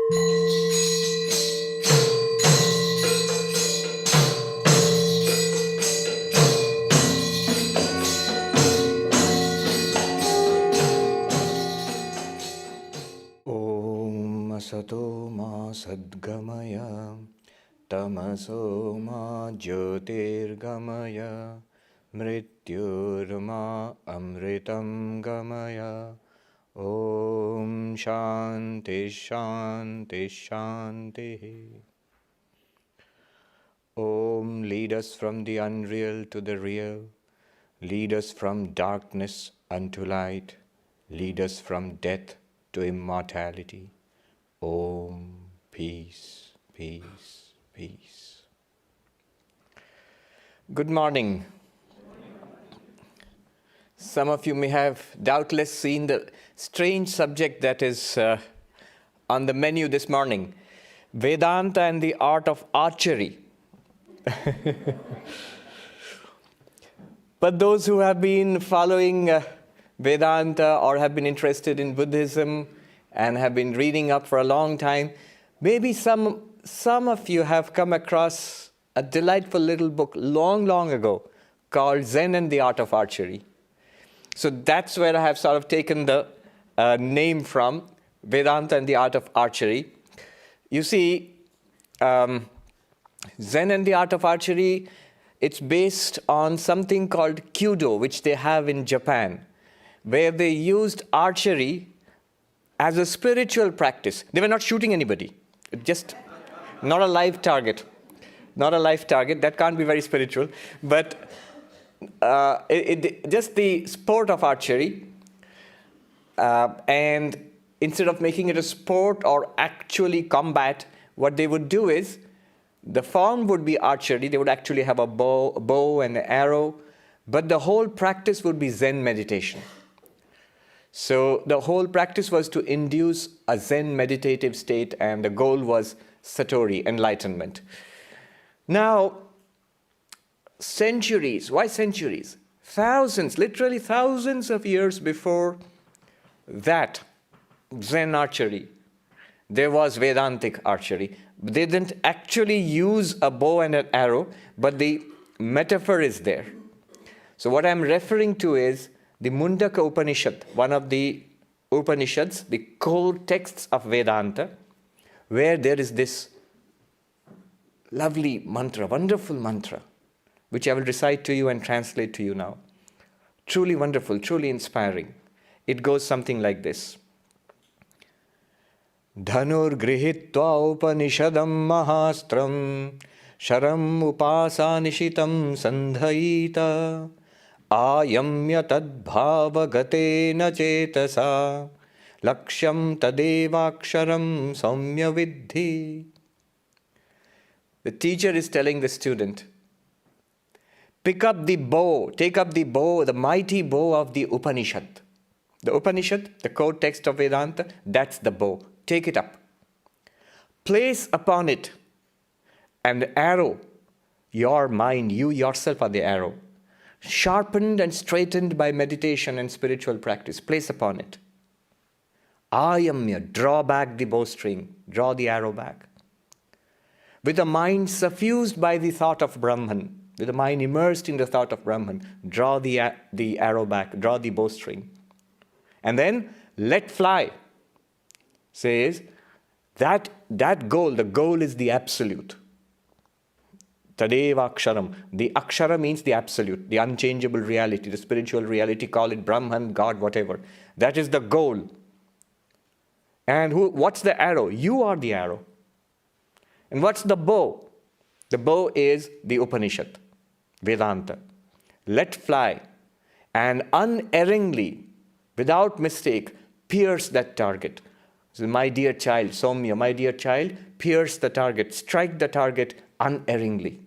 Om Asato Ma Sadgamaya Tamaso Ma Jyotirgamaya Mrityurma Amritam Gamaya Om Shanti Shanti Shanti. Om, lead us from the unreal to the real. Lead us from darkness unto light. Lead us from death to immortality. Om, peace, peace, peace. Good morning. Some of you may have doubtless seen the strange subject that is on the menu this morning, Vedanta and the art of archery. But those who have been following Vedanta or have been interested in Buddhism and have been reading up for a long time, maybe some of you have come across a delightful little book long ago called Zen and the Art of Archery. So that's where I have sort of taken the name from, Vedanta and the Art of Archery. You see, Zen and the Art of Archery, it's based on something called Kyudo, which they have in Japan, where they used archery as a spiritual practice. They were not shooting anybody, just not a live target. Not a live target, that can't be very spiritual, but just the sport of archery. And instead of making it a sport or actually combat, what they would do is, the form would be archery. They would actually have a bow and an arrow, but the whole practice would be Zen meditation. So the whole practice was to induce a Zen meditative state, and the goal was Satori, enlightenment. Now, centuries, why centuries? Thousands, literally thousands of years before that Zen archery, there was Vedantic archery. They didn't actually use a bow and an arrow, but the metaphor is there. So what I'm referring to is the Mundaka Upanishad, one of the Upanishads, the core texts of Vedanta, where there is this lovely mantra, wonderful mantra, which I will recite to you and translate to you now. Truly wonderful, truly inspiring. It goes something like this. Dhanur grihitva upanishadam mahastram sharam upasanishitam sandhaita ayamya tadbhava gatena cetasa lakshyam tadevaksharam saumya viddhi. The teacher is telling the student, pick up the bow, take up the bow, the mighty bow of the Upanishad. The Upanishad, the core text of Vedanta, that's the bow. Take it up. Place upon it an arrow. Your mind, you yourself are the arrow. Sharpened and straightened by meditation and spiritual practice. Place upon it. Ayamya, draw back the bowstring. Draw the arrow back. With a mind suffused by the thought of Brahman, with a mind immersed in the thought of Brahman, draw the arrow back, draw the bowstring. And then let fly. Says that goal, the goal is the absolute. Tadeva aksharam. The akshara means the absolute, the unchangeable reality, the spiritual reality, call it Brahman, God, whatever. That is the goal. And what's the arrow? You are the arrow. And what's the bow? The bow is the Upanishad, Vedanta. Let fly and unerringly, without mistake, pierce that target. So my dear child, Soumya, my dear child, pierce the target, strike the target unerringly.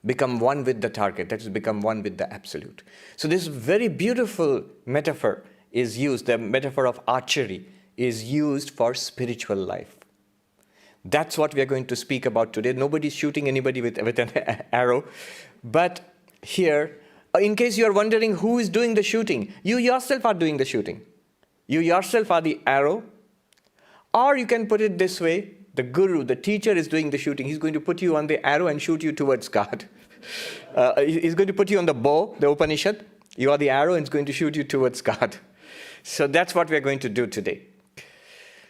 Become one with the target, that is, become one with the absolute. So this very beautiful metaphor is used, the metaphor of archery is used for spiritual life. That's what we are going to speak about today. Nobody's shooting anybody with an arrow. But here, in case you are wondering who is doing the shooting, you yourself are doing the shooting. You yourself are the arrow, Or you can put it this way, the guru, the teacher is doing the shooting. He's going to put you on the arrow and shoot you towards God. He's going to put you on the bow, the Upanishad. You are the arrow and it's going to shoot you towards God. So that's what we're going to do today.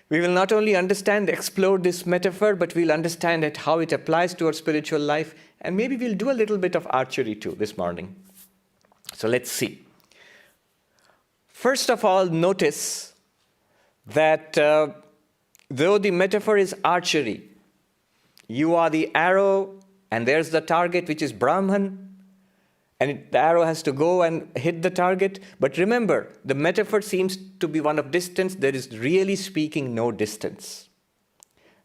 We will not only understand, explore this metaphor, but we'll understand it, how it applies to our spiritual life. And maybe we'll do a little bit of archery too this morning. So let's see. First of all, notice that though the metaphor is archery, you are the arrow and there's the target, which is Brahman, and the arrow has to go and hit the target. But remember, the metaphor seems to be one of distance. There is really speaking no distance.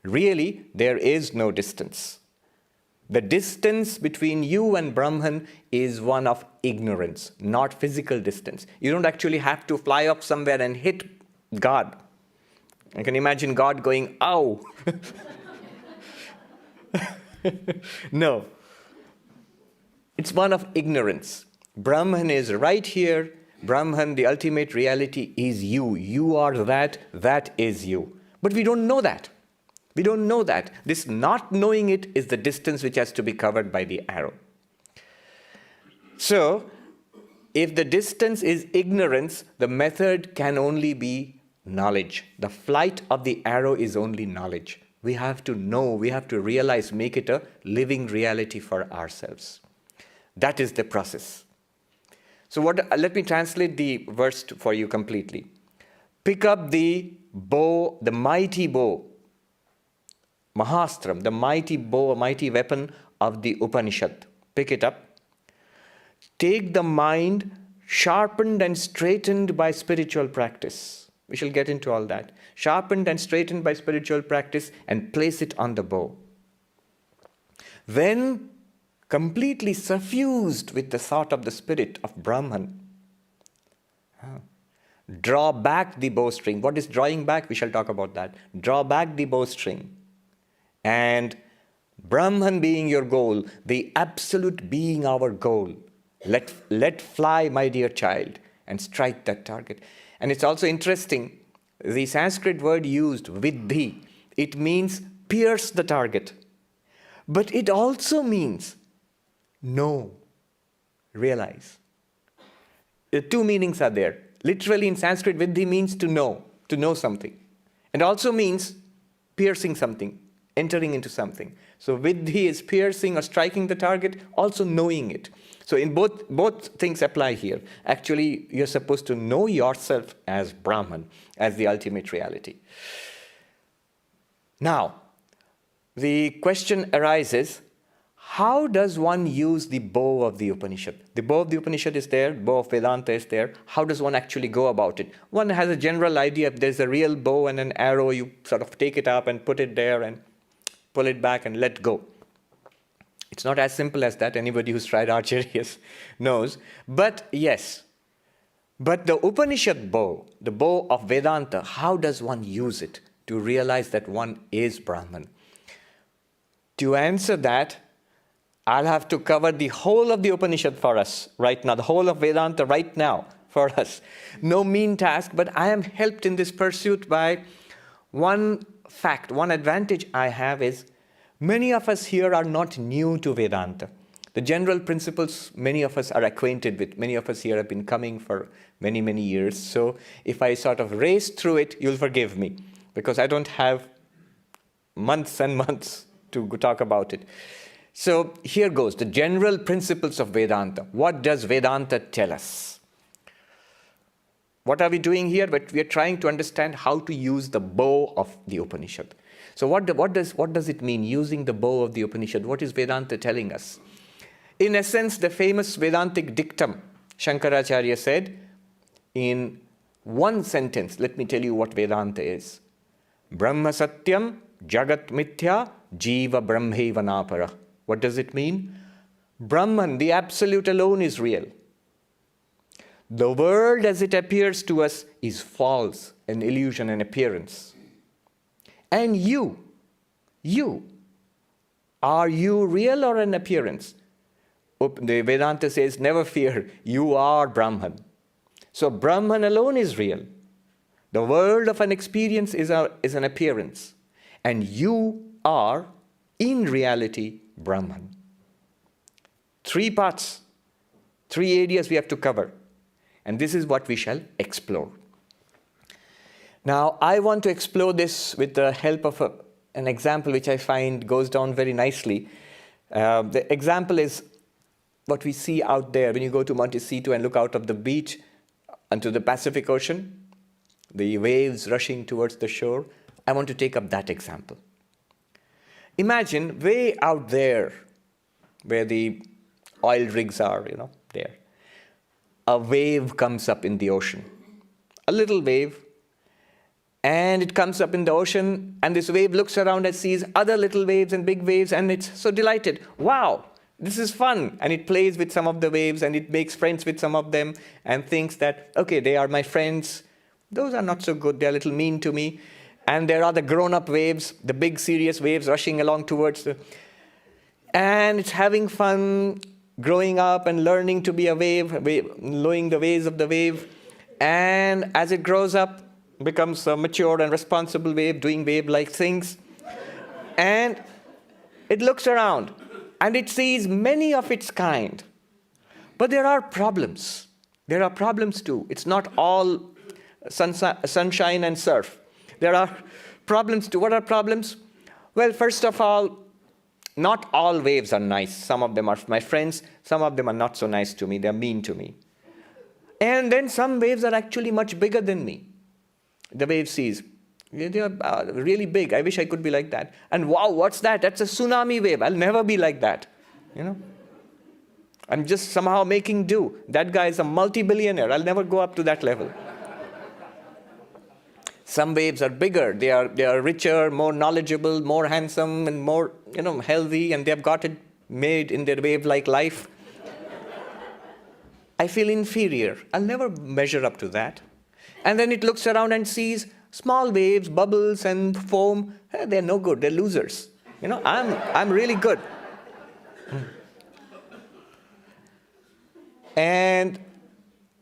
Really, there is no distance. The distance between you and Brahman is one of ignorance, not physical distance. You don't actually have to fly up somewhere and hit God. I can imagine God going, ow. No. It's one of ignorance. Brahman is right here. Brahman, the ultimate reality, is you. You are that. That is you. But we don't know that. We don't know that. This not knowing it is the distance which has to be covered by the arrow. So, if the distance is ignorance, the method can only be knowledge. The flight of the arrow is only knowledge. We have to know, we have to realize, make it a living reality for ourselves. That is the process. So let me translate the verse for you completely. Pick up the bow, the mighty bow, Mahastram, the mighty bow, mighty weapon of the Upanishad. Pick it up. Take the mind sharpened and straightened by spiritual practice. We shall get into all that. Sharpened and straightened by spiritual practice, and place it on the bow. Then, completely suffused with the thought of the spirit of Brahman, draw back the bowstring. What is drawing back? We shall talk about that. Draw back the bowstring. And Brahman being your goal, the absolute being our goal, let fly, my dear child, and strike that target. And it's also interesting, the Sanskrit word used, vidhi, it means pierce the target. But it also means know, realize. The two meanings are there. Literally in Sanskrit, vidhi means to know something. And also means piercing something, entering into something. So vidhi is piercing or striking the target, also knowing it. So in both things apply here. Actually, you're supposed to know yourself as Brahman, as the ultimate reality. Now, the question arises, how does one use the bow of the Upanishad? The bow of the Upanishad is there, bow of Vedanta is there. How does one actually go about it? One has a general idea. If there's a real bow and an arrow, you sort of take it up and put it there and pull it back and let go. It's not as simple as that. Anybody who's tried archery knows. But yes. But the Upanishad bow, the bow of Vedanta, how does one use it to realize that one is Brahman? To answer that, I'll have to cover the whole of the Upanishad for us right now, the whole of Vedanta right now for us. No mean task, but I am helped in this pursuit by one fact, one advantage I have is many of us here are not new to Vedanta. The general principles many of us are acquainted with. Many of us here have been coming for many, many years. So if I sort of race through it, you'll forgive me because I don't have months and months to talk about it. So here goes, the general principles of Vedanta. What does Vedanta tell us? What are we doing here? But we are trying to understand how to use the bow of the Upanishad. So what does it mean, using the bow of the Upanishad? What is Vedanta telling us? In essence, the famous Vedantic dictum, Shankaracharya said, in one sentence, let me tell you what Vedanta is. Brahma Satyam, Jagat Mithya, Jiva Brahmeva Napara. What does it mean? Brahman, the Absolute alone, is real. The world as it appears to us is false, an illusion, an appearance. And you, are you real or an appearance? The Vedanta says, never fear, you are Brahman. So Brahman alone is real. The world of an experience is an appearance. And you are, in reality, Brahman. 3 parts, 3 areas we have to cover. And this is what we shall explore. Now, I want to explore this with the help of an example which I find goes down very nicely. The example is what we see out there when you go to Montecito and look out of the beach onto the Pacific Ocean, the waves rushing towards the shore. I want to take up that example. Imagine way out there where the oil rigs are, there. A wave comes up in the ocean, a little wave, and it comes up in the ocean, and this wave looks around and sees other little waves and big waves, and it's so delighted. Wow, this is fun. And it plays with some of the waves, and it makes friends with some of them, and thinks that, okay, they are my friends. Those are not so good. They're a little mean to me. And there are the grown-up waves, the big serious waves rushing along towards and it's having fun growing up and learning to be a wave, knowing the ways of the wave. And as it grows up, becomes a mature and responsible wave, doing wave-like things. And it looks around and it sees many of its kind. But there are problems. There are problems too. It's not all sunshine and surf. There are problems too. What are problems? Well, first of all, not all waves are nice. Some of them are my friends. Some of them are not so nice to me. They're mean to me. And then some waves are actually much bigger than me. The wave sees. They are really big. I wish I could be like that. And wow, what's that? That's a tsunami wave. I'll never be like that. I'm just somehow making do. That guy is a multi-billionaire. I'll never go up to that level. Some waves are bigger. They are richer, more knowledgeable, more handsome, and more healthy, and they have got it made in their wave-like life. I feel inferior. I'll never measure up to that. And then it looks around and sees small waves, bubbles, and foam. They're no good. They're losers. I'm really good. And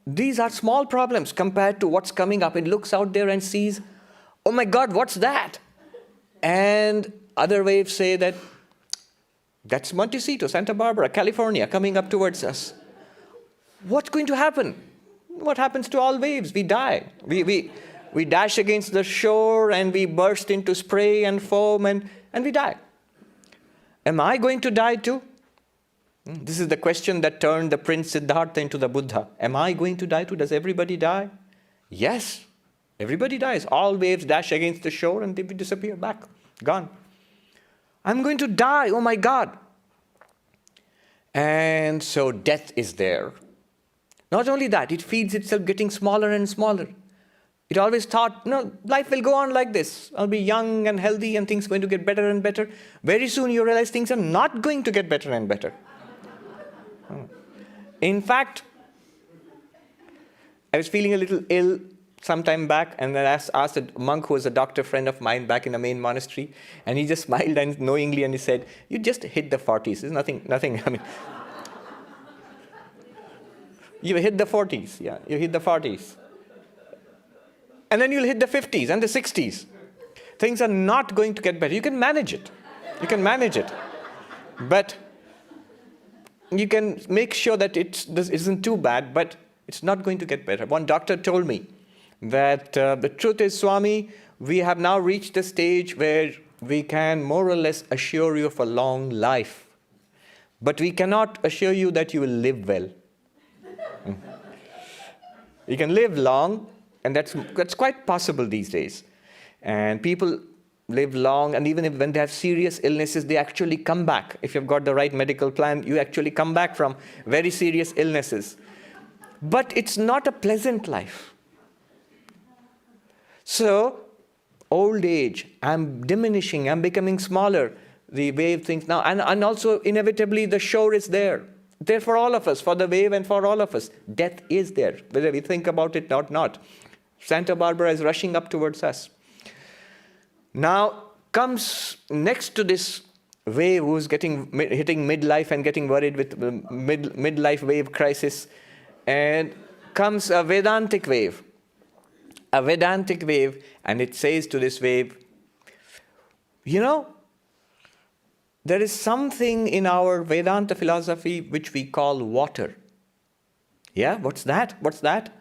these are small problems compared to what's coming up. It looks out there and sees, oh my God, what's that? And other waves say that's Montecito, Santa Barbara, California, coming up towards us. What's going to happen? What happens to all waves? We die. We dash against the shore and we burst into spray and foam and we die. Am I going to die too? This is the question that turned the Prince Siddhartha into the Buddha. Am I going to die too? Does everybody die? Yes, everybody dies. All waves dash against the shore and they disappear back, gone. I'm going to die, oh my God. And so death is there. Not only that, it feeds itself getting smaller and smaller. It always thought, life will go on like this. I'll be young and healthy and things are going to get better and better. Very soon you realize things are not going to get better and better. In fact, I was feeling a little ill some time back, and then I asked a monk who was a doctor friend of mine back in the main monastery, and he just smiled and knowingly and he said, you just hit the 40s. There's nothing, you hit the 40s, yeah, you hit the 40s. And then you'll hit the 50s and the 60s. Things are not going to get better. You can manage it. But you can make sure that this isn't too bad, but it's not going to get better. One doctor told me that the truth is, Swami, we have now reached the stage where we can more or less assure you of a long life, but we cannot assure you that you will live well. You can live long, and that's quite possible these days. And people live long, and even when they have serious illnesses, they actually come back. If you've got the right medical plan, you actually come back from very serious illnesses. But it's not a pleasant life. So, old age, I'm diminishing, I'm becoming smaller. The wave thinks now, and also inevitably the shore is there. There for all of us, for the wave and for all of us. Death is there, whether we think about it or not. Santa Barbara is rushing up towards us. Now comes next to this wave who's hitting midlife and getting worried with midlife wave crisis, and comes a Vedantic wave. a Vedantic wave, and it says to this wave, there is something in our Vedanta philosophy which we call water. Yeah, what's that? What's that?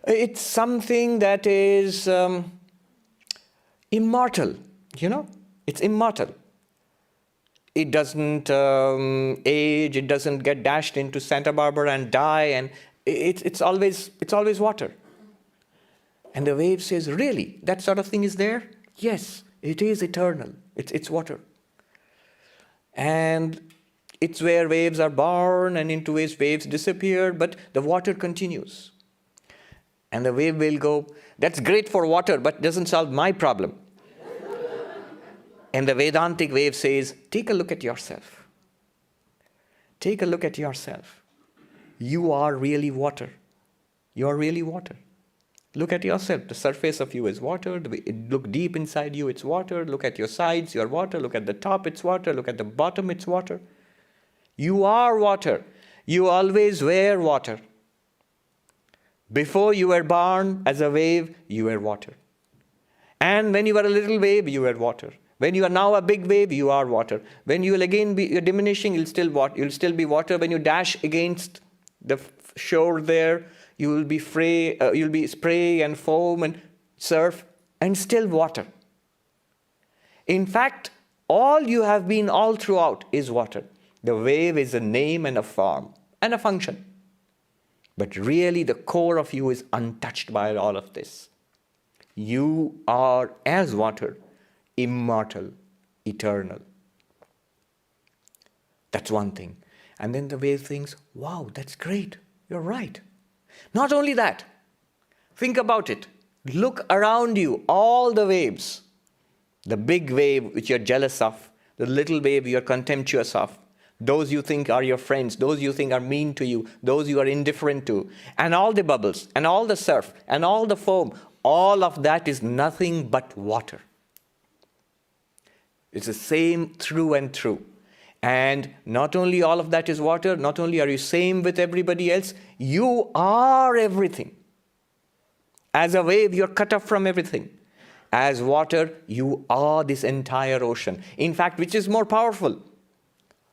It's something that is immortal, It's immortal. It doesn't age, it doesn't get dashed into Santa Barbara and die, and it's always water. And the wave says, really? That sort of thing is there? Yes, it is eternal. It's water. And it's where waves are born, and into which waves disappear, but the water continues. And the wave will go, that's great for water, but doesn't solve my problem. And the Vedantic wave says, take a look at yourself. Take a look at yourself. You are really water. You are really water. Look at yourself. The surface of you is water. Look deep inside you, it's water. Look at your sides, you're water. Look at the top, it's water. Look at the bottom, it's water. You are water. You always were water. Before you were born as a wave, you were water. And when you were a little wave, you were water. When you are now a big wave, you are water. When you will again be diminishing, you'll still be water. When you dash against the shore there, you will be you'll be spray and foam and surf and still water. In fact, all you have been all throughout is water. The wave is a name and a form and a function. But really the core of you is untouched by all of this. You are as water, immortal, eternal. That's one thing. And then the wave thinks, wow, that's great. You're right. Not only that, think about it. Look around you, all the waves. The big wave which you're jealous of, the little wave you're contemptuous of, those you think are your friends, those you think are mean to you, those you are indifferent to, and all the bubbles, and all the surf, and all the foam, all of that is nothing but water. It's the same through and through. And not only all of that is water, not only are you same with everybody else, you are everything. As a wave, you're cut off from everything. As water, you are this entire ocean. In fact, which is more powerful?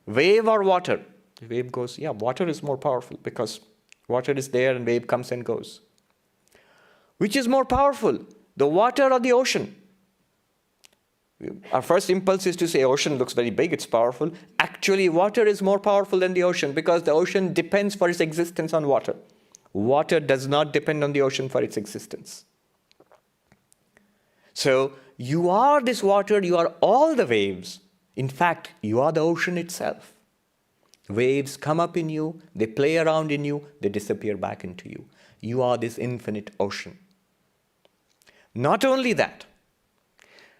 Wave or water? The wave goes, yeah, water is more powerful because water is there and wave comes and goes. Which is more powerful? The water or the ocean? Our first impulse is to say ocean looks very big, it's powerful. Actually, water is more powerful than the ocean because the ocean depends for its existence on water. Water does not depend on the ocean for its existence. So, you are this water, you are all the waves. In fact, you are the ocean itself. Waves come up in you, they play around in you, they disappear back into you. You are this infinite ocean. Not only that,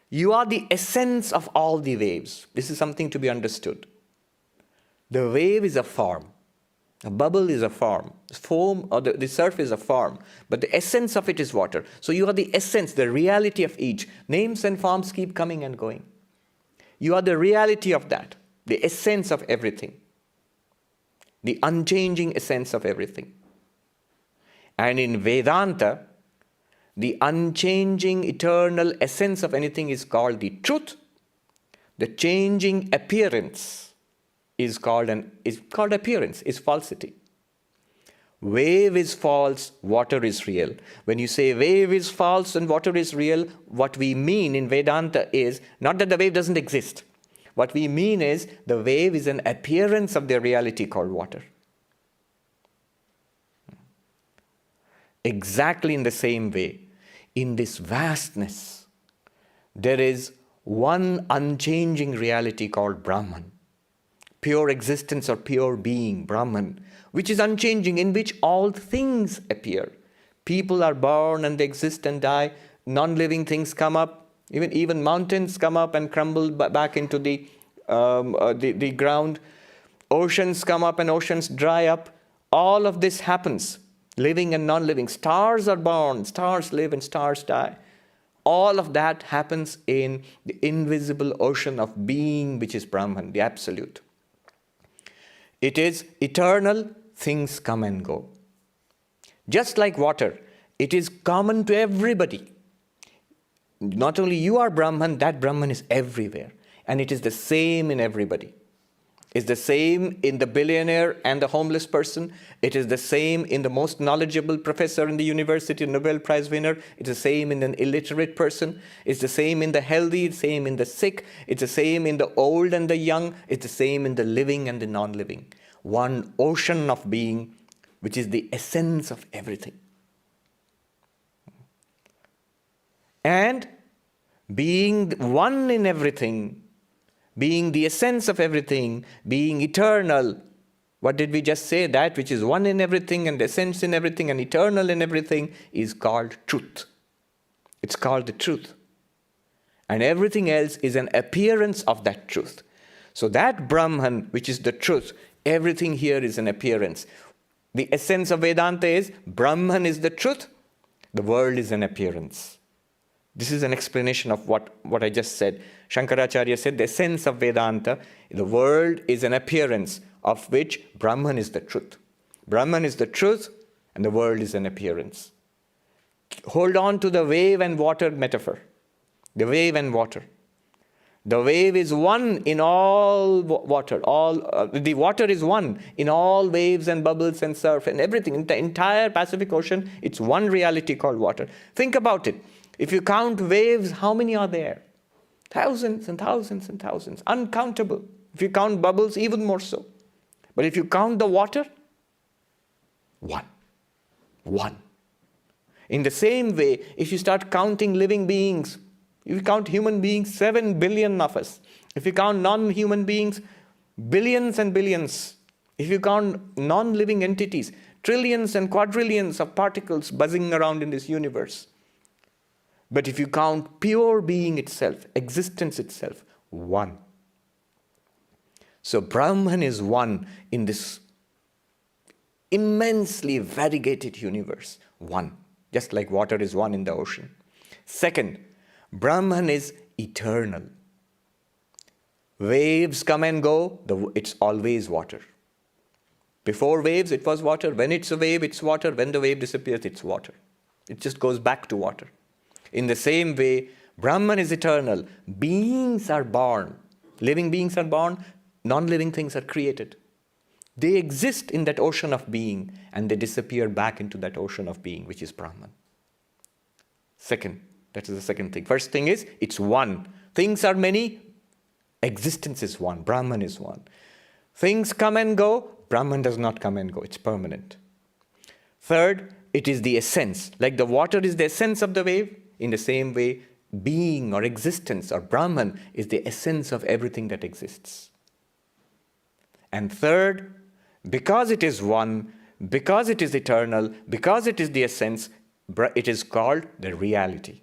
you are the essence of all the waves. This is something to be understood. The wave is a form. A bubble is a form. Foam or the surf is a form. But the essence of it is water. So you are the essence, the reality of each. Names and forms keep coming and going. You are the reality of that. The essence of everything. The unchanging essence of everything. And in Vedanta, the unchanging, eternal essence of anything is called the truth. The changing appearance is called appearance, is falsity. Wave is false, water is real. When you say wave is false and water is real, what we mean in Vedanta is not that the wave doesn't exist. What we mean is the wave is an appearance of the reality called water. Exactly in the same way, in this vastness, there is one unchanging reality called Brahman. Pure existence or pure being, Brahman, which is unchanging, in which all things appear. People are born and they exist and die. Non-living things come up. Even mountains come up and crumble back into the ground. Oceans come up and oceans dry up. All of this happens. Living and non-living. Stars are born, stars live and stars die. All of that happens in the invisible ocean of being, which is Brahman, the Absolute. It is eternal, things come and go. Just like water, It is common to everybody. Not only you are Brahman, that Brahman is everywhere. And it is the same in everybody. It's the same in the billionaire and the homeless person. It is the same in the most knowledgeable professor in the university, Nobel Prize winner. It's the same in an illiterate person. It's the same in the healthy, it's the same in the sick. It's the same in the old and the young. It's the same in the living and the non-living. One ocean of being, which is the essence of everything. And being one in everything, being the essence of everything, being eternal. What did we just say? That which is one in everything and essence in everything and eternal in everything is called truth. It's called the truth. And everything else is an appearance of that truth. So that Brahman, which is the truth, everything here is an appearance. The essence of Vedanta is Brahman is the truth, the world is an appearance. This is an explanation of what I just said. Shankaracharya said the essence of Vedanta, the world is an appearance of which Brahman is the truth. Brahman is the truth and the world is an appearance. Hold on to the wave and water metaphor. The wave and water. The wave is one in all water. The water is one in all waves and bubbles and surf and everything. In the entire Pacific Ocean, it's one reality called water. Think about it. If you count waves, how many are there? Thousands and thousands and thousands. Uncountable. If you count bubbles, even more so. But if you count the water, one. One. In the same way, if you start counting living beings, if you count human beings, 7 billion of us. If you count non-human beings, billions and billions. If you count non-living entities, trillions and quadrillions of particles buzzing around in this universe. But if you count pure being itself, existence itself, one. So Brahman is one in this immensely variegated universe. One. Just like water is one in the ocean. Second, Brahman is eternal. Waves come and go, it's always water. Before waves, it was water. When it's a wave, it's water. When the wave disappears, it's water. It just goes back to water. In the same way, Brahman is eternal. Beings are born. Living beings are born. Non-living things are created. They exist in that ocean of being and they disappear back into that ocean of being, which is Brahman. Second, that is the second thing. First thing is, it's one. Things are many. Existence is one. Brahman is one. Things come and go. Brahman does not come and go. It's permanent. Third, it is the essence. Like the water is the essence of the wave. In the same way, being or existence or Brahman is the essence of everything that exists. And third, because it is one, because it is eternal, because it is the essence, it is called the reality.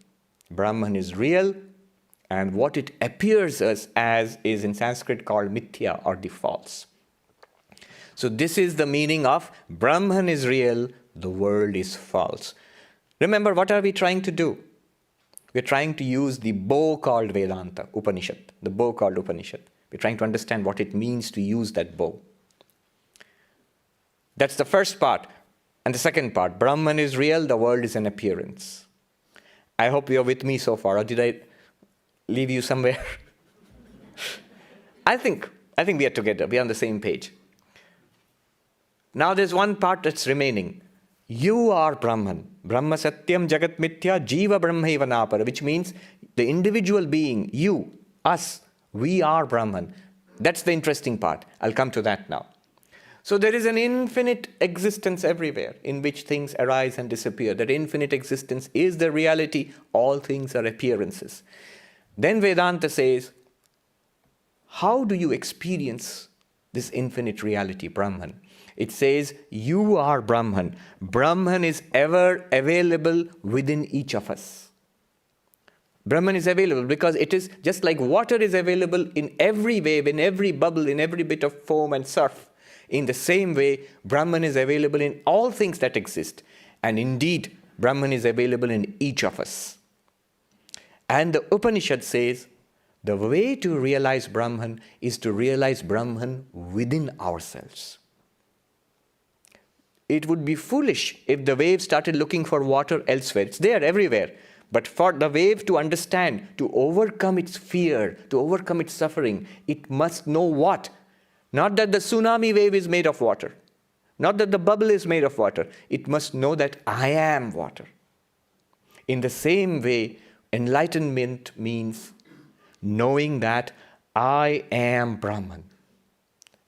Brahman is real, and what it appears as is in Sanskrit called mithya or the false. So this is the meaning of Brahman is real, the world is false. Remember, what are we trying to do? We're trying to use the bow called Vedanta, Upanishad, the bow called Upanishad. We're trying to understand what it means to use that bow. That's the first part. And the second part, Brahman is real, the world is an appearance. I hope you're with me so far, or did I leave you somewhere? I think we are together, we are on the same page. Now there's one part that's remaining. You are Brahman. Brahma Satyam Jagat Mithya Jiva Brahmaiva Napara, which means the individual being, you, us, we are Brahman. That's the interesting part. I'll come to that now. So there is an infinite existence everywhere in which things arise and disappear. That infinite existence is the reality. All things are appearances. Then Vedanta says, how do you experience this infinite reality, Brahman? It says, you are Brahman. Brahman is ever available within each of us. Brahman is available because it is just like water is available in every wave, in every bubble, in every bit of foam and surf. In the same way, Brahman is available in all things that exist. And indeed, Brahman is available in each of us. And the Upanishad says, the way to realize Brahman is to realize Brahman within ourselves. It would be foolish if the wave started looking for water elsewhere. It's there everywhere. But for the wave to understand, to overcome its fear, to overcome its suffering, it must know what? Not that the tsunami wave is made of water. Not that the bubble is made of water. It must know that I am water. In the same way, enlightenment means knowing that I am Brahman.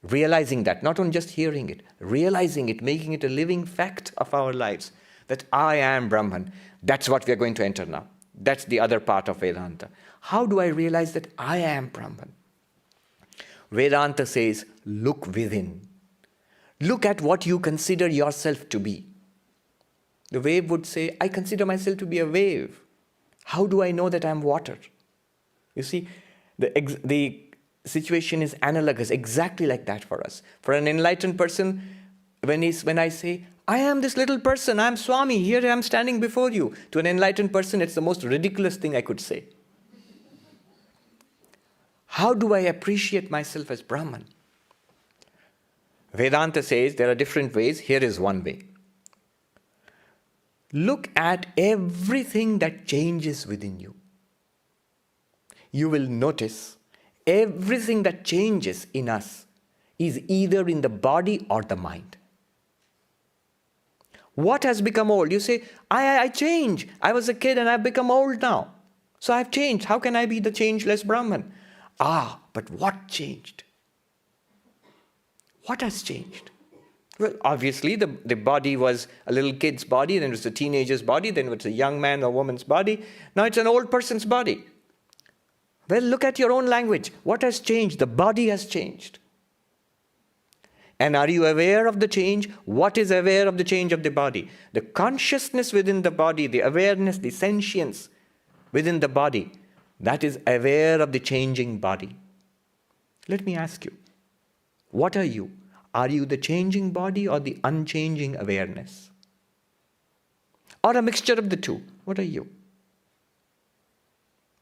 Realizing that, not on just hearing it, realizing it, making it a living fact of our lives, that I am Brahman. That's what we are going to enter now. That's the other part of Vedanta. How do I realize that I am Brahman? Vedanta says, look within. Look at what you consider yourself to be. The wave would say, I consider myself to be a wave. How do I know that I am water? You see, the situation is analogous, exactly like that for us. For an enlightened person, when I say, I am this little person, I am Swami, here I am standing before you. To an enlightened person, it's the most ridiculous thing I could say. How do I appreciate myself as Brahman? Vedanta says there are different ways. Here is one way. Look at everything that changes within you. You will notice everything that changes in us is either in the body or the mind. What has become old? You say, I change. I was a kid and I've become old now. So I've changed. How can I be the changeless Brahman? But what changed? What has changed? Well, obviously the body was a little kid's body, then it was a teenager's body, then it was a young man or woman's body. Now it's an old person's body. Well, look at your own language. What has changed? The body has changed. And are you aware of the change? What is aware of the change of the body? The consciousness within the body, the awareness, the sentience within the body, that is aware of the changing body. Let me ask you, what are you? Are you the changing body or the unchanging awareness? Or a mixture of the two? What are you?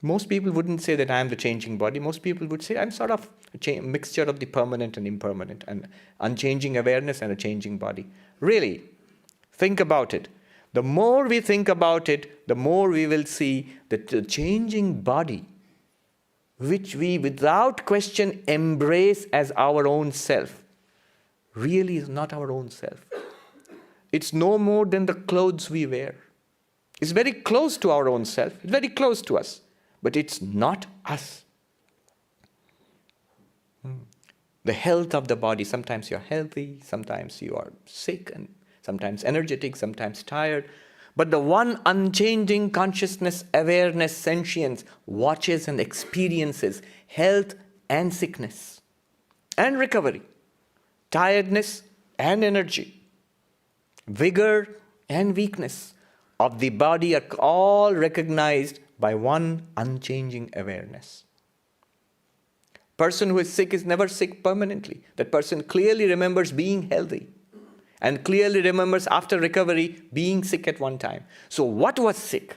Most people wouldn't say that I am the changing body. Most people would say I'm sort of a mixture of the permanent and impermanent, and unchanging awareness and a changing body. Really, think about it. The more we think about it, the more we will see that the changing body, which we without question embrace as our own self, really is not our own self. It's no more than the clothes we wear. It's very close to our own self. It's very close to us. But it's not us. The health of the body, sometimes you're healthy, sometimes you are sick, and sometimes energetic, sometimes tired. But the one unchanging consciousness, awareness, sentience watches and experiences health and sickness and recovery, tiredness and energy, vigor and weakness of the body are all recognized by one unchanging awareness. Person who is sick is never sick permanently. That person clearly remembers being healthy and clearly remembers after recovery being sick at one time. So what was sick?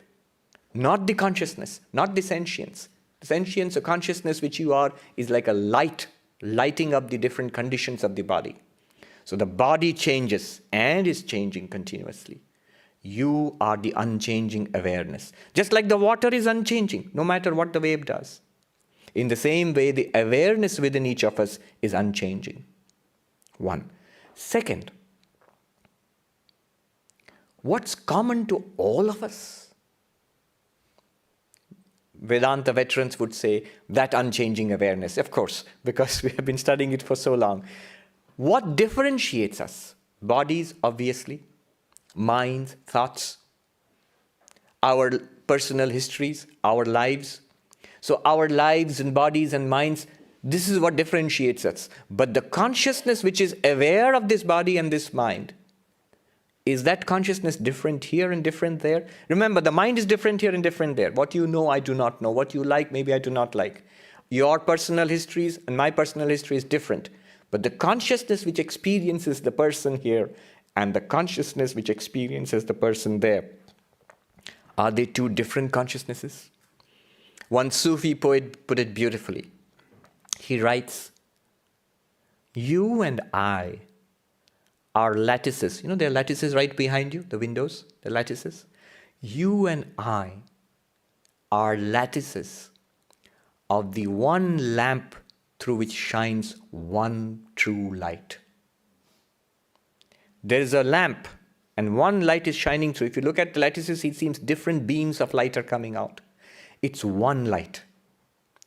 Not the consciousness, not the sentience. The sentience or consciousness which you are is like a light, lighting up the different conditions of the body. So the body changes and is changing continuously. You are the unchanging awareness. Just like the water is unchanging, no matter what the wave does. In the same way, the awareness within each of us is unchanging. One. Second, what's common to all of us? Vedanta veterans would say that unchanging awareness, of course, because we have been studying it for so long. What differentiates us? Bodies, obviously. Minds, thoughts, our personal histories, our lives. So our lives and bodies and minds, this is what differentiates us. But the consciousness which is aware of this body and this mind, is that consciousness different here and different there? Remember, the mind is different here and different there. What you know, I do not know. What you like, maybe I do not like. Your personal histories and my personal history is different. But the consciousness which experiences the person here and the consciousness which experiences the person there, are they two different consciousnesses? One Sufi poet put it beautifully. He writes, you and I are lattices. You know, there are lattices right behind you, the windows, the lattices. You and I are lattices of the one lamp through which shines one true light. There is a lamp and one light is shining through. If you look at the lattices, it seems different beams of light are coming out. It's one light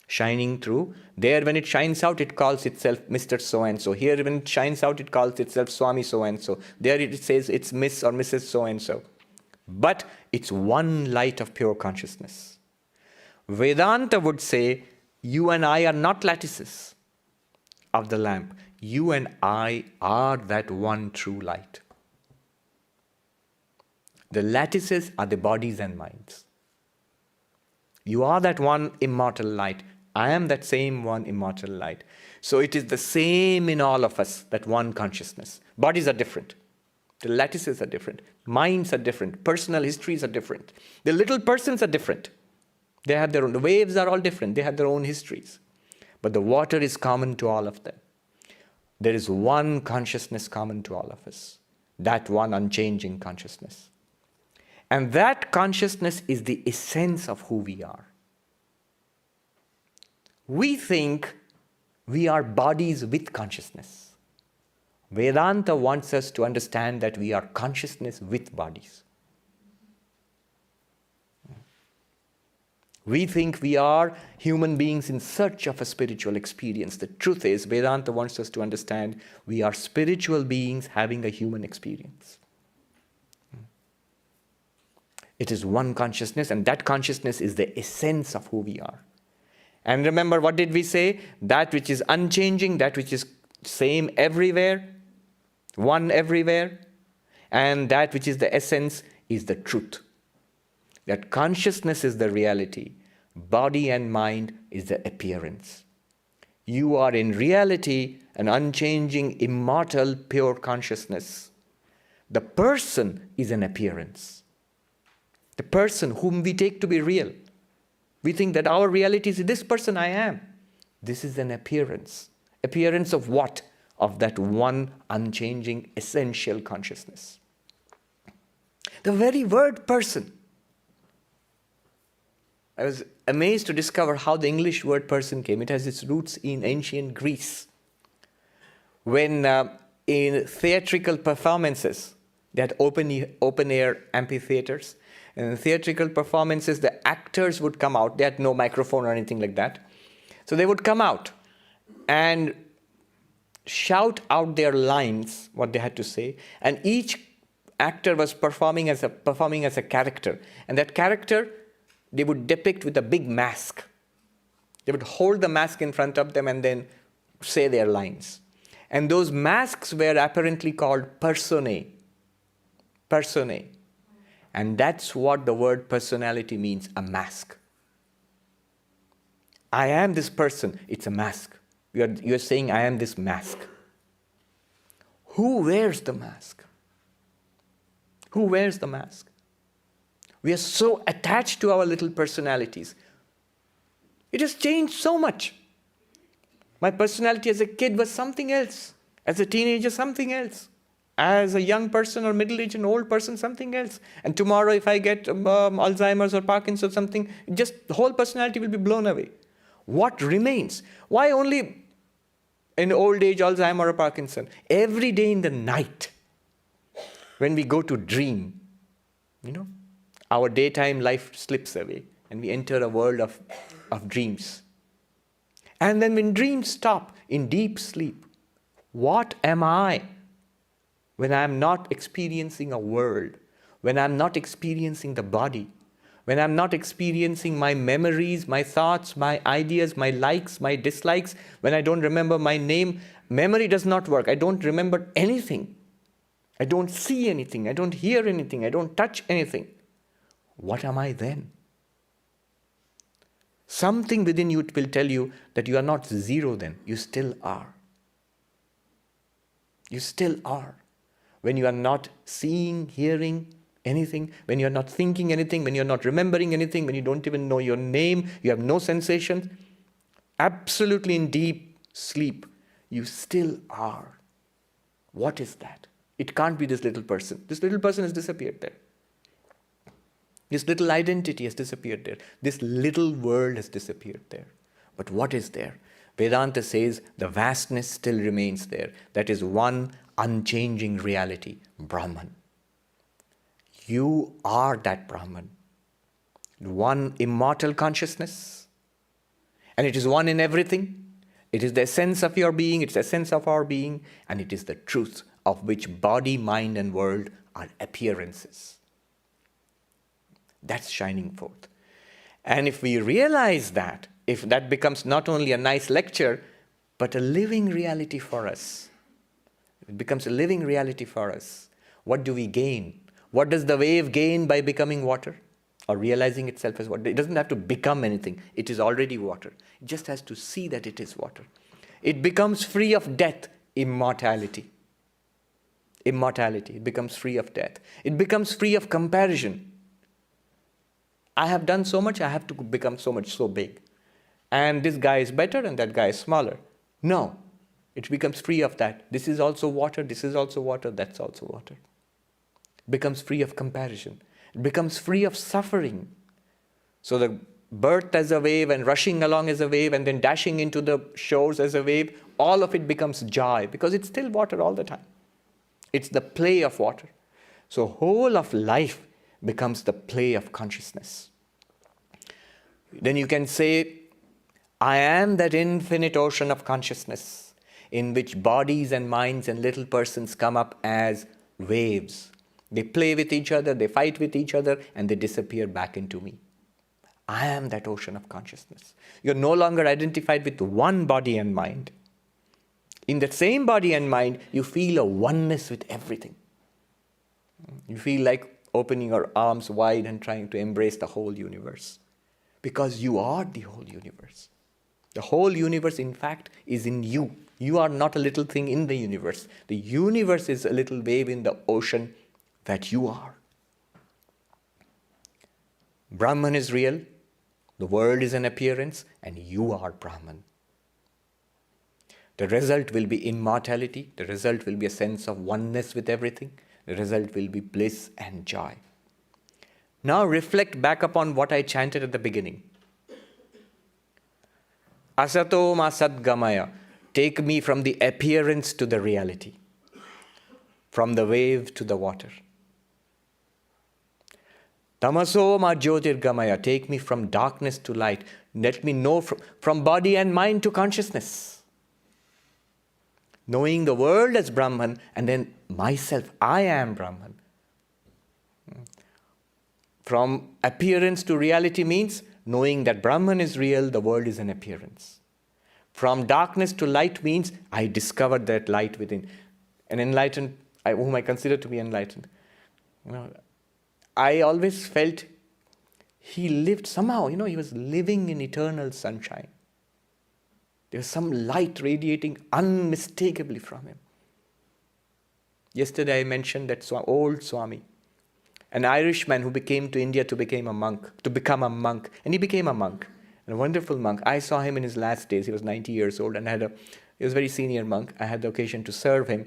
shining through. There, when it shines out, it calls itself Mr. So-and-so. Here, when it shines out, it calls itself Swami so-and-so. There it says it's Miss or Mrs. so-and-so. But it's one light of pure consciousness. Vedanta would say, you and I are not lattices of the lamp. You and I are that one true light. The lattices are the bodies and minds. You are that one immortal light. I am that same one immortal light. So it is the same in all of us, that one consciousness. Bodies are different. The lattices are different. Minds are different. Personal histories are different. The little persons are different. They have their own. The waves are all different. They have their own histories. But the water is common to all of them. There is one consciousness common to all of us. That one unchanging consciousness. And that consciousness is the essence of who we are. We think we are bodies with consciousness. Vedanta wants us to understand that we are consciousness with bodies. We think we are human beings in search of a spiritual experience. The truth is, Vedanta wants us to understand we are spiritual beings having a human experience. It is one consciousness, and that consciousness is the essence of who we are. And remember, what did we say? That which is unchanging, that which is same everywhere, one everywhere, and that which is the essence is the truth. That consciousness is the reality, body and mind is the appearance. You are in reality an unchanging, immortal, pure consciousness. The person is an appearance. The person whom we take to be real. We think that our reality is this person I am. This is an appearance. Appearance of what? Of that one unchanging, essential consciousness. The very word person. I was amazed to discover how the English word person came. It has its roots in ancient Greece. When in theatrical performances, they had open-air amphitheaters. And in theatrical performances, the actors would come out. They had no microphone or anything like that. So they would come out and shout out their lines, what they had to say. And each actor was performing as a character. And that character, they would depict with a big mask. They would hold the mask in front of them and then say their lines. And those masks were apparently called personae. Personae. And that's what the word personality means, a mask. I am this person, it's a mask. You're saying I am this mask. Who wears the mask? Who wears the mask? We are so attached to our little personalities. It has changed so much. My personality as a kid was something else. As a teenager, something else. As a young person or middle-aged and old person, something else. And tomorrow if I get Alzheimer's or Parkinson's or something, just the whole personality will be blown away. What remains? Why only in old age, Alzheimer or Parkinson? Every day in the night, when we go to dream, our daytime life slips away and we enter a world of dreams. And then when dreams stop in deep sleep, what am I? When I am not experiencing a world, when I am not experiencing the body, when I am not experiencing my memories, my thoughts, my ideas, my likes, my dislikes, when I don't remember my name, memory does not work. I don't remember anything. I don't see anything. I don't hear anything. I don't touch anything. What am I then? Something within you will tell you that you are not zero then. You still are. You still are. When you are not seeing, hearing anything, when you are not thinking anything, when you are not remembering anything, when you don't even know your name, you have no sensation, absolutely in deep sleep, you still are. What is that? It can't be this little person. This little person has disappeared there. This little identity has disappeared there. This little world has disappeared there. But what is there? Vedanta says the vastness still remains there. That is one unchanging reality, Brahman. You are that Brahman. One immortal consciousness. And it is one in everything. It is the essence of your being, it's the essence of our being, and it is the truth of which body, mind, and world are appearances. That's shining forth. And if we realize that, if that becomes not only a nice lecture, but a living reality for us, it becomes a living reality for us, what do we gain? What does the wave gain by becoming water? Or realizing itself as water? It doesn't have to become anything. It is already water. It just has to see that it is water. It becomes free of death, immortality. Immortality. It becomes free of death. It becomes free of comparison. I have done so much, I have to become so big. And this guy is better and that guy is smaller. No. It becomes free of that. This is also water, this is also water, that's also water. It becomes free of comparison. It becomes free of suffering. So the birth as a wave and rushing along as a wave and then dashing into the shores as a wave, all of it becomes joy because it's still water all the time. It's the play of water. So whole of life becomes the play of consciousness. Then you can say, I am that infinite ocean of consciousness in which bodies and minds and little persons come up as waves. They play with each other, they fight with each other, and they disappear back into me. I am that ocean of consciousness. You're no longer identified with one body and mind. In that same body and mind, you feel a oneness with everything. You feel like opening your arms wide and trying to embrace the whole universe. Because you are the whole universe. The whole universe, in fact, is in you. You are not a little thing in the universe. The universe is a little wave in the ocean that you are. Brahman is real, the world is an appearance, and you are Brahman. The result will be immortality, the result will be a sense of oneness with everything, the result will be bliss and joy. Now reflect back upon what I chanted at the beginning. Asato ma sadgamaya, take me from the appearance to the reality, from the wave to the water. Tamaso ma jyotirgamaya, take me from darkness to light. Let me know from body and mind to consciousness. Knowing the world as Brahman and then myself, I am Brahman. From appearance to reality means knowing that Brahman is real, the world is an appearance. From darkness to light means I discovered that light within. An enlightened, whom I consider to be enlightened. I always felt he lived somehow, he was living in eternal sunshine. There was some light radiating unmistakably from him. Yesterday I mentioned that old Swami, an Irishman who came to India to become a monk, and he became a monk, a wonderful monk. I saw him in his last days. He was 90 years old, and he was a very senior monk. I had the occasion to serve him,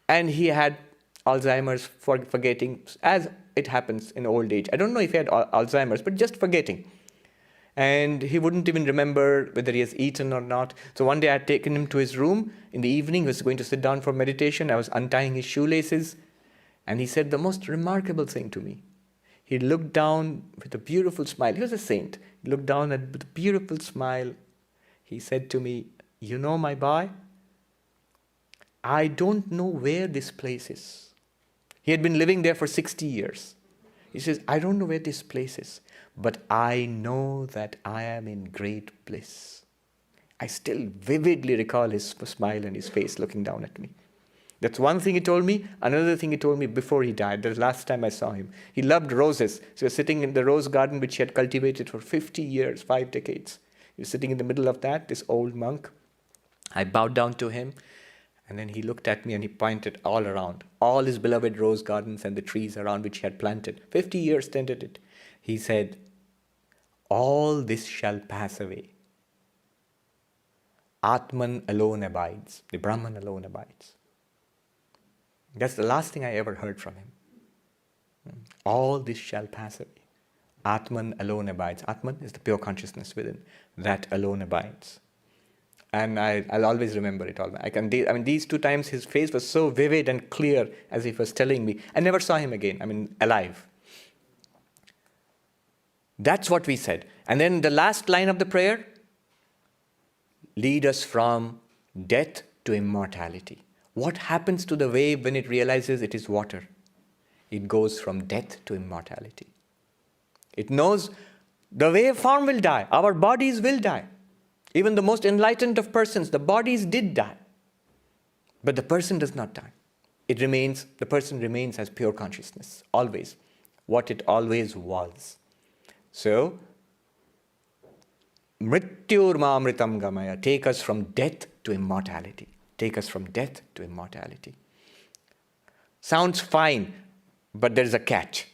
and he had Alzheimer's, forgetting, as it happens in old age. I don't know if he had Alzheimer's, but just forgetting. And he wouldn't even remember whether he has eaten or not. So one day I had taken him to his room. In the evening, he was going to sit down for meditation. I was untying his shoelaces. And he said the most remarkable thing to me. He looked down with a beautiful smile. He was a saint. He looked down with a beautiful smile. He said to me, "You know, my boy, I don't know where this place is." He had been living there for 60 years. He says, "I don't know where this place is, but I know that I am in great bliss." I still vividly recall his smile and his face looking down at me. That's one thing he told me. Another thing he told me before he died, the last time I saw him. He loved roses. So he was sitting in the rose garden which he had cultivated for 50 years, 5 decades. He was sitting in the middle of that, this old monk. I bowed down to him. And then he looked at me and he pointed all around, all his beloved rose gardens and the trees around which he had planted. 50 years tended it. He said, "All this shall pass away. Atman alone abides. The Brahman alone abides." That's the last thing I ever heard from him. All this shall pass away. Atman alone abides. Atman is the pure consciousness within. That alone abides. And I'll always remember it all. These 2 times his face was so vivid and clear as if he was telling me. I never saw him again, alive. That's what we said. And then the last line of the prayer, lead us from death to immortality. What happens to the wave when it realizes it is water? It goes from death to immortality. It knows the waveform will die. Our bodies will die. Even the most enlightened of persons, the bodies did die. But the person does not die. The person remains as pure consciousness, always. What it always was. So, Mrityur Mamritam Gamaya, take us from death to immortality. Take us from death to immortality. Sounds fine, but there is a catch.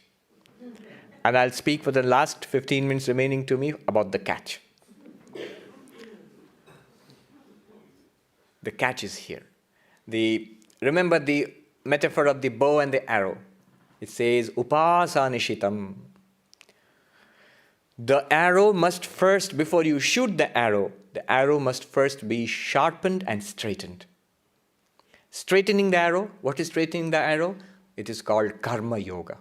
And I'll speak for the last 15 minutes remaining to me about the catch. The catch is here. Remember the metaphor of the bow and the arrow. It says, Upasanishitam. The arrow must first, before you shoot the arrow must first be sharpened and straightened. Straightening the arrow, what is straightening the arrow? It is called karma yoga.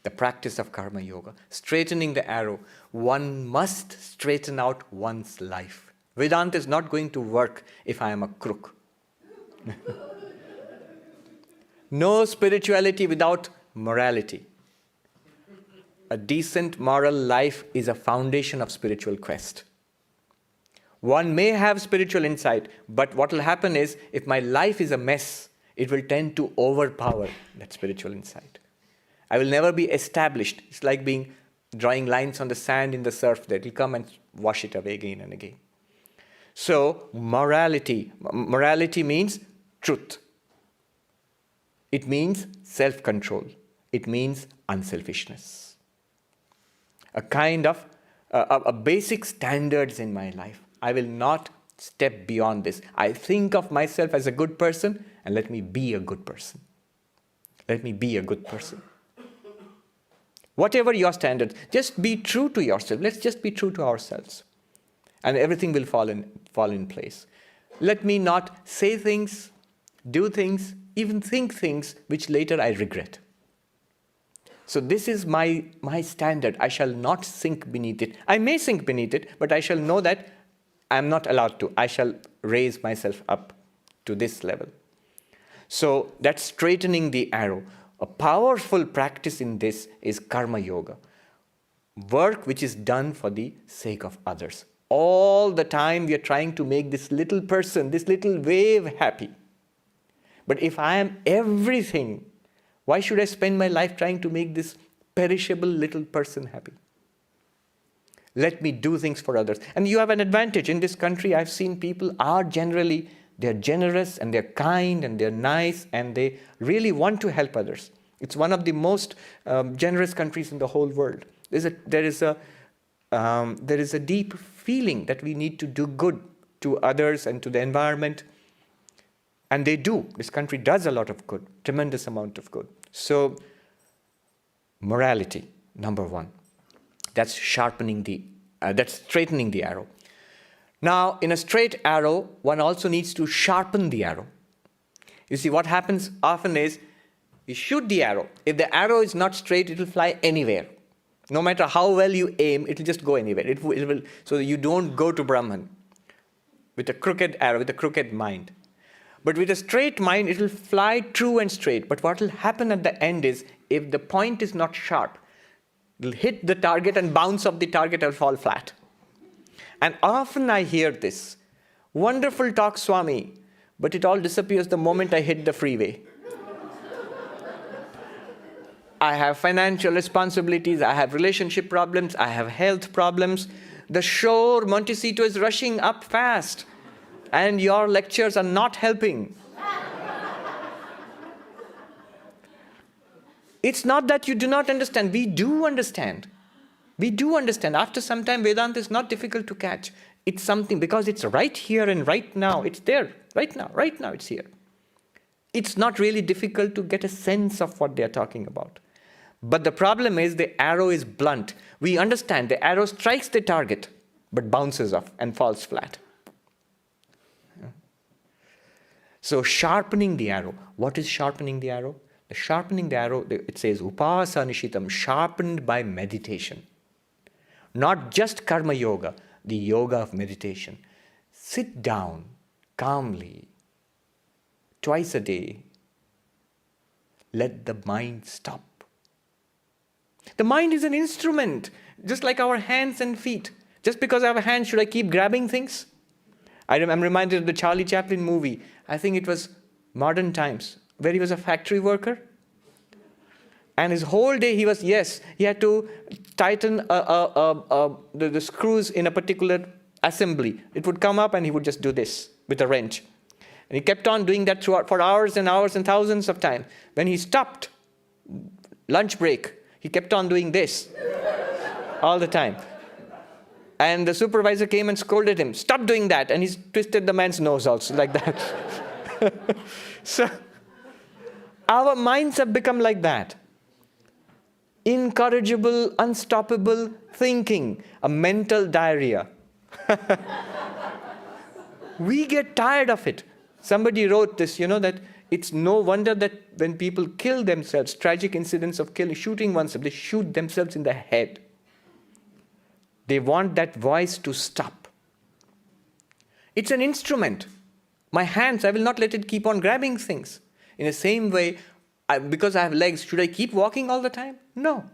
The practice of karma yoga. Straightening the arrow. One must straighten out one's life. Vedanta is not going to work if I am a crook. No spirituality without morality. A decent moral life is a foundation of spiritual quest. One may have spiritual insight, but what will happen is, if my life is a mess, it will tend to overpower that spiritual insight. I will never be established. It's like drawing lines on the sand in the surf that will come and wash it away again and again. So, morality means truth. It means self-control. It means unselfishness. A kind of a basic standards in my life. I will not step beyond this. I think of myself as a good person, and let me be a good person. Let me be a good person. Whatever your standards, just be true to yourself. Let's just be true to ourselves. And everything will fall in place. Let me not say things, do things, even think things which later I regret. So this is my standard. I shall not sink beneath it. I may sink beneath it, but I shall know that I am not allowed to. I shall raise myself up to this level. So that's straightening the arrow. A powerful practice in this is karma yoga. Work which is done for the sake of others. All the time we are trying to make this little person, this little wave happy. But if I am everything, why should I spend my life trying to make this perishable little person happy? Let me do things for others. And you have an advantage. In this country, I've seen people they're generous and they're kind and they're nice and they really want to help others. It's one of the most generous countries in the whole world. There is a deep feeling that we need to do good to others and to the environment. And they do. This country does a lot of good, tremendous amount of good. So, morality, number one. That's straightening the arrow. Now, in a straight arrow, one also needs to sharpen the arrow. You see, what happens often is, you shoot the arrow. If the arrow is not straight, it will fly anywhere. No matter how well you aim, it will just go anywhere. It will, so you don't go to Brahman with a crooked arrow, with a crooked mind. But with a straight mind, it will fly true and straight. But what will happen at the end is, if the point is not sharp, it will hit the target and bounce off the target and fall flat. And often I hear this, wonderful talk, Swami, but it all disappears the moment I hit the freeway. I have financial responsibilities, I have relationship problems, I have health problems. The shore, Montecito, is rushing up fast. And your lectures are not helping. It's not that you do not understand. We do understand. We do understand. After some time, Vedanta is not difficult to catch. It's something, because it's right here and right now. It's there. Right now it's here. It's not really difficult to get a sense of what they're talking about. But the problem is the arrow is blunt. We understand the arrow strikes the target, but bounces off and falls flat. So sharpening the arrow. What is sharpening the arrow? The sharpening the arrow, it says upasanishitam, sharpened by meditation. Not just karma yoga, the yoga of meditation. Sit down calmly, twice a day. Let the mind stop. The mind is an instrument, just like our hands and feet. Just because I have a hand, should I keep grabbing things? I'm reminded of the Charlie Chaplin movie. I think it was Modern Times, where he was a factory worker. And his whole day he had to tighten the screws in a particular assembly. It would come up and he would just do this with a wrench. And he kept on doing that for hours and hours and thousands of times. When he stopped, lunch break, he kept on doing this all the time. And the supervisor came and scolded him, "Stop doing that." And he twisted the man's nose also like that. So our minds have become like that. Incorrigible, unstoppable thinking, a mental diarrhea. We get tired of it. Somebody wrote this, that it's no wonder that when people kill themselves, tragic incidents of shooting oneself, they shoot themselves in the head. They want that voice to stop. It's an instrument. My hands, I will not let it keep on grabbing things. In the same way, because I have legs, should I keep walking all the time? No.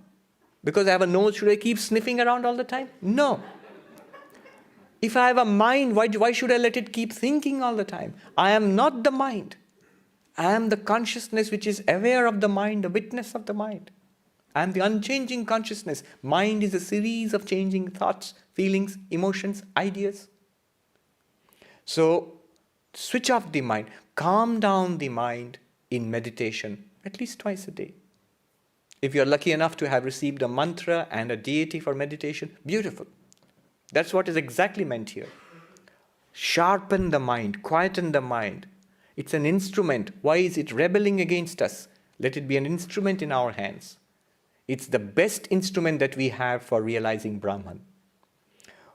Because I have a nose, should I keep sniffing around all the time? No. If I have a mind, why should I let it keep thinking all the time? I am not the mind. I am the consciousness which is aware of the mind, the witness of the mind. I am the unchanging consciousness. Mind is a series of changing thoughts, feelings, emotions, ideas. So, switch off the mind. Calm down the mind in meditation at least twice a day. If you're lucky enough to have received a mantra and a deity for meditation, beautiful. That's what is exactly meant here. Sharpen the mind, quieten the mind. It's an instrument. Why is it rebelling against us? Let it be an instrument in our hands. It's the best instrument that we have for realizing Brahman.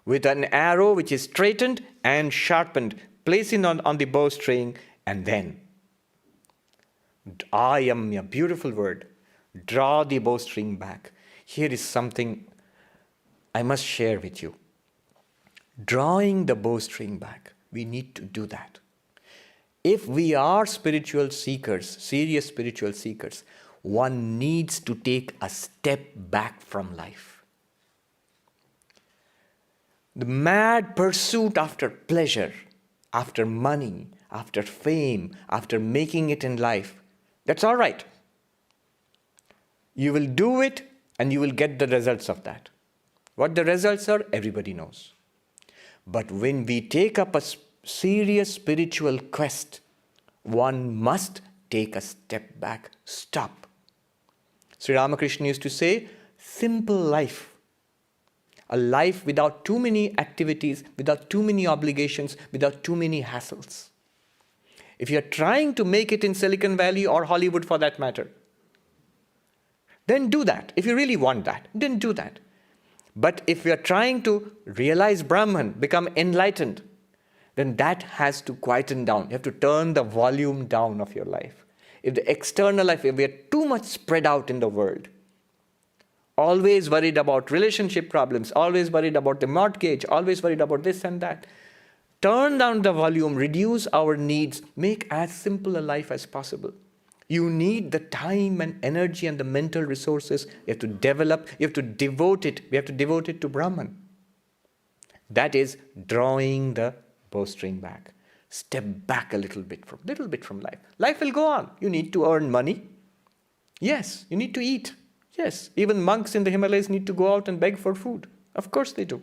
With an arrow which is straightened and sharpened, place it on the bowstring, and then ayam, a beautiful word, draw the bowstring back. Here is something I must share with you. Drawing the bowstring back, we need to do that. If we are spiritual seekers, serious spiritual seekers, one needs to take a step back from life. The mad pursuit after pleasure, after money, after fame, after making it in life, that's all right. You will do it and you will get the results of that. What the results are, everybody knows. But when we take up a serious spiritual quest, one must take a step back, stop. Sri Ramakrishna used to say, simple life. A life without too many activities, without too many obligations, without too many hassles. If you're trying to make it in Silicon Valley or Hollywood for that matter, then do that. If you really want that, then do that. But if you're trying to realize Brahman, become enlightened, then that has to quieten down. You have to turn the volume down of your life. If the external life, if we are too much spread out in the world, always worried about relationship problems, always worried about the mortgage, always worried about this and that, turn down the volume, reduce our needs, make as simple a life as possible. You need the time and energy and the mental resources. You have to develop, you have to devote it. We have to devote it to Brahman. That is drawing the bowstring back. Step back a little bit from life. Life will go on. You need to earn money. Yes, you need to eat. Yes, even monks in the Himalayas need to go out and beg for food. Of course they do.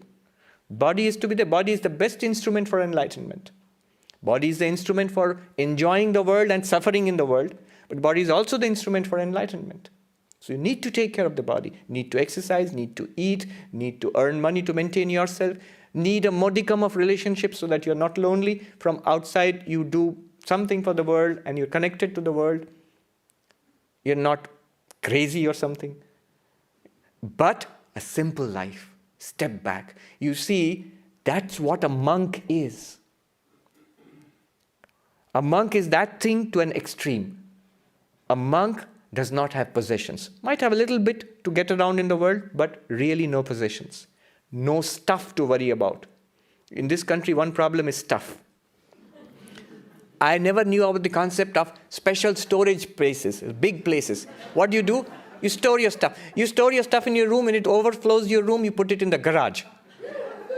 Body is to be there. Body is the best instrument for enlightenment. Body is the instrument for enjoying the world and suffering in the world. But body is also the instrument for enlightenment. So you need to take care of the body. Need to exercise, need to eat, need to earn money to maintain yourself, need a modicum of relationships so that you're not lonely. From outside, you do something for the world and you're connected to the world. You're not crazy or something. But a simple life. Step back. You see, that's what a monk is. A monk is that thing to an extreme. A monk does not have possessions. Might have a little bit to get around in the world, but really no possessions. No stuff to worry about. In this country, one problem is stuff. I never knew about the concept of special storage places, big places. What do? You store your stuff. You store your stuff in your room, and it overflows your room, you put it in the garage.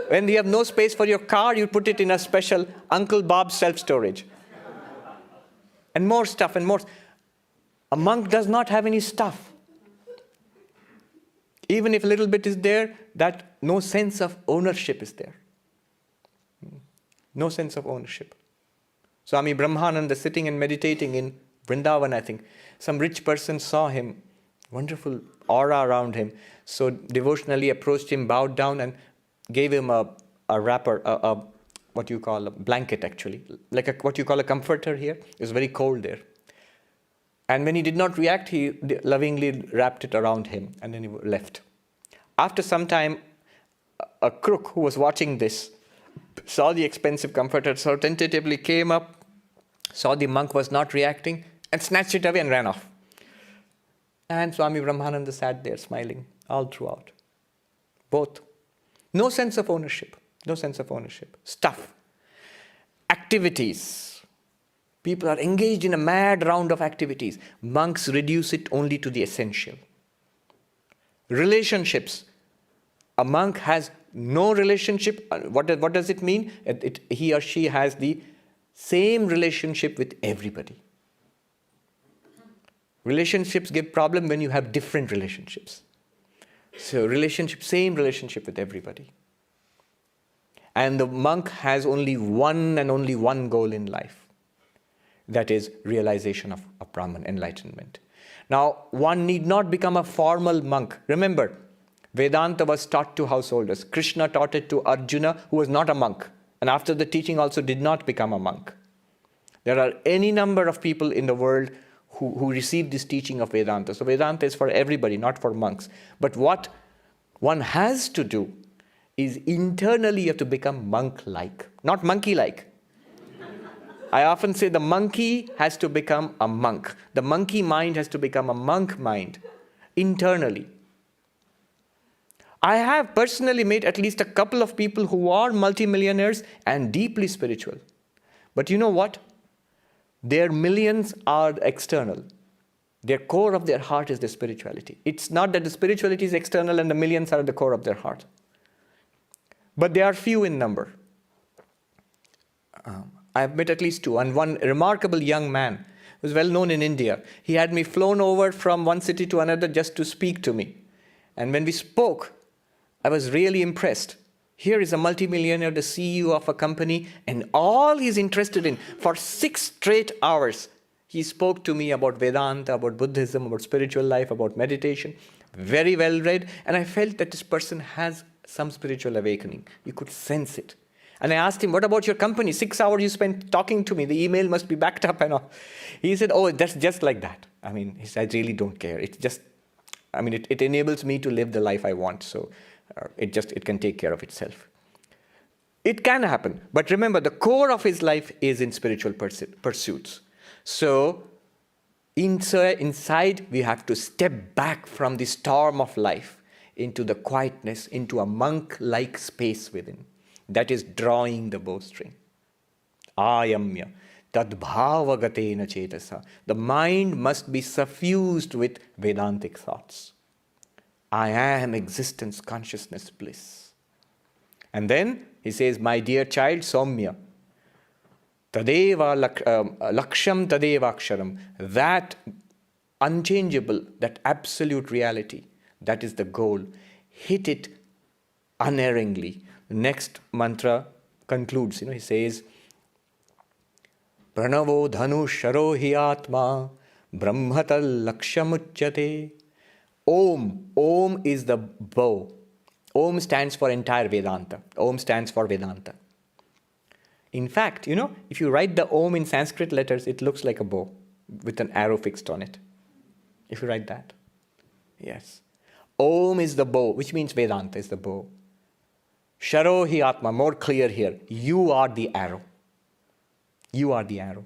When you have no space for your car, you put it in a special Uncle Bob's self-storage. And more stuff and more. A monk does not have any stuff. Even if a little bit is there, that no sense of ownership is there. No sense of ownership. Swami Brahmananda sitting and meditating in Vrindavan, I think. Some rich person saw him, wonderful aura around him. So devotionally approached him, bowed down and gave him a wrapper, what you call a blanket actually. Like what you call a comforter here. It was very cold there. And when he did not react, he lovingly wrapped it around him and then he left. After some time, a crook who was watching this saw the expensive comforter, so tentatively came up, saw the monk was not reacting, and snatched it away and ran off. And Swami Brahmananda sat there smiling all throughout. Both. No sense of ownership. No sense of ownership. Stuff. Activities. People are engaged in a mad round of activities. Monks reduce it only to the essential. Relationships. A monk has no relationship. What does it mean? He or she has the same relationship with everybody. Relationships give problem when you have different relationships. So same relationship with everybody. And the monk has only one goal in life. That is realization of Brahman, enlightenment. Now, one need not become a formal monk. Remember, Vedanta was taught to householders. Krishna taught it to Arjuna, who was not a monk. And after the teaching also did not become a monk. There are any number of people in the world who received this teaching of Vedanta. So Vedanta is for everybody, not for monks. But what one has to do is internally you have to become monk-like, not monkey-like. I often say the monkey has to become a monk. The monkey mind has to become a monk mind internally. I have personally met at least a couple of people who are multimillionaires and deeply spiritual. But you know what? Their millions are external. Their core of their heart is the spirituality. It's not that the spirituality is external and the millions are at the core of their heart. But they are few in number. I've met at least two. And one remarkable young man who was well known in India. He had me flown over from one city to another just to speak to me. And when we spoke, I was really impressed. Here is a multimillionaire, the CEO of a company, and all he's interested in, for 6 straight hours, he spoke to me about Vedanta, about Buddhism, about spiritual life, about meditation. Very well read, and I felt that this person has some spiritual awakening. You could sense it. And I asked him, what about your company? 6 hours you spent talking to me. The email must be backed up and all. He said, oh, that's just like that. I mean, he said, I really don't care. It's just, it enables me to live the life I want. So it can take care of itself. It can happen. But remember, the core of his life is in spiritual pursuits. So inside, we have to step back from the storm of life into the quietness, into a monk-like space within. That is drawing the bowstring. Ayamya. Tadbhavagatena chetasa. The mind must be suffused with Vedantic thoughts. I am existence, consciousness, bliss. And then he says, my dear child, Saumya, tadeva laksham tadeva aksharam. That unchangeable, that absolute reality, that is the goal. Hit it unerringly. The next mantra concludes, he says, Pranavo dhanu sharo hi atma brahmatal lakshamuchyate. Om. Om is the bow. Om stands for entire Vedanta. Om stands for Vedanta. In fact, if you write the Om in Sanskrit letters, it looks like a bow with an arrow fixed on it. If you write that. Yes. Om is the bow, which means Vedanta is the bow. Sharo hi Atma, more clear here. You are the arrow. You are the arrow.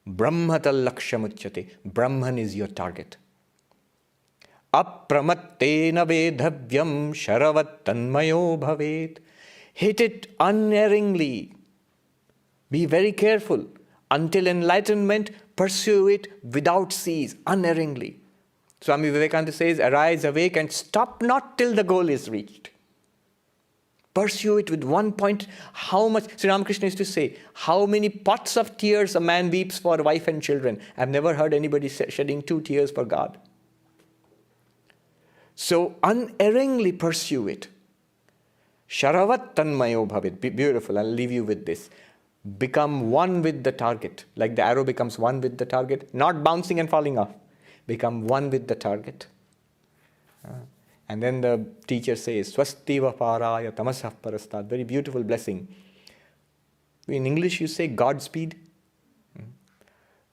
Brahmatal lakshamuchyate. Brahman is your target. Apramattena vedhavyam sharavat tanmayo bhavet. Hit it unerringly. Be very careful. Until enlightenment, pursue it without cease, unerringly. Swami Vivekananda says, arise, awake, and stop not till the goal is reached. Pursue it with one point. How much? Sri Ramakrishna used to say, how many pots of tears a man weeps for wife and children. I've never heard anybody shedding 2 tears for God. So unerringly pursue it. Sharavat tanmayo bhavit. Beautiful. I'll leave you with this. Become one with the target. Like the arrow becomes one with the target. Not bouncing and falling off. Become one with the target. And then the teacher says, Swastiva paraya tamasah parastad. Very beautiful blessing. In English you say Godspeed.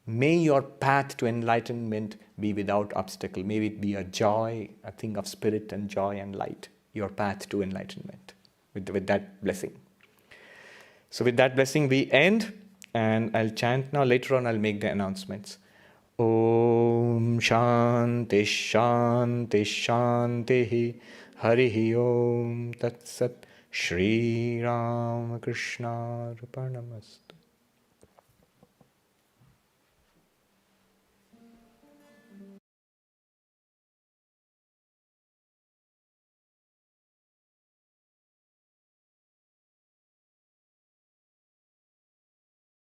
May your path to enlightenment be without obstacle. May it be a joy, a thing of spirit and joy and light. Your path to enlightenment. With that blessing. So with that blessing we end. And I'll chant now. Later on I'll make the announcements. Om Shanti Shanti Shanti Harihi Om Tat Sat Shri Ramakrishna Arpanamastu.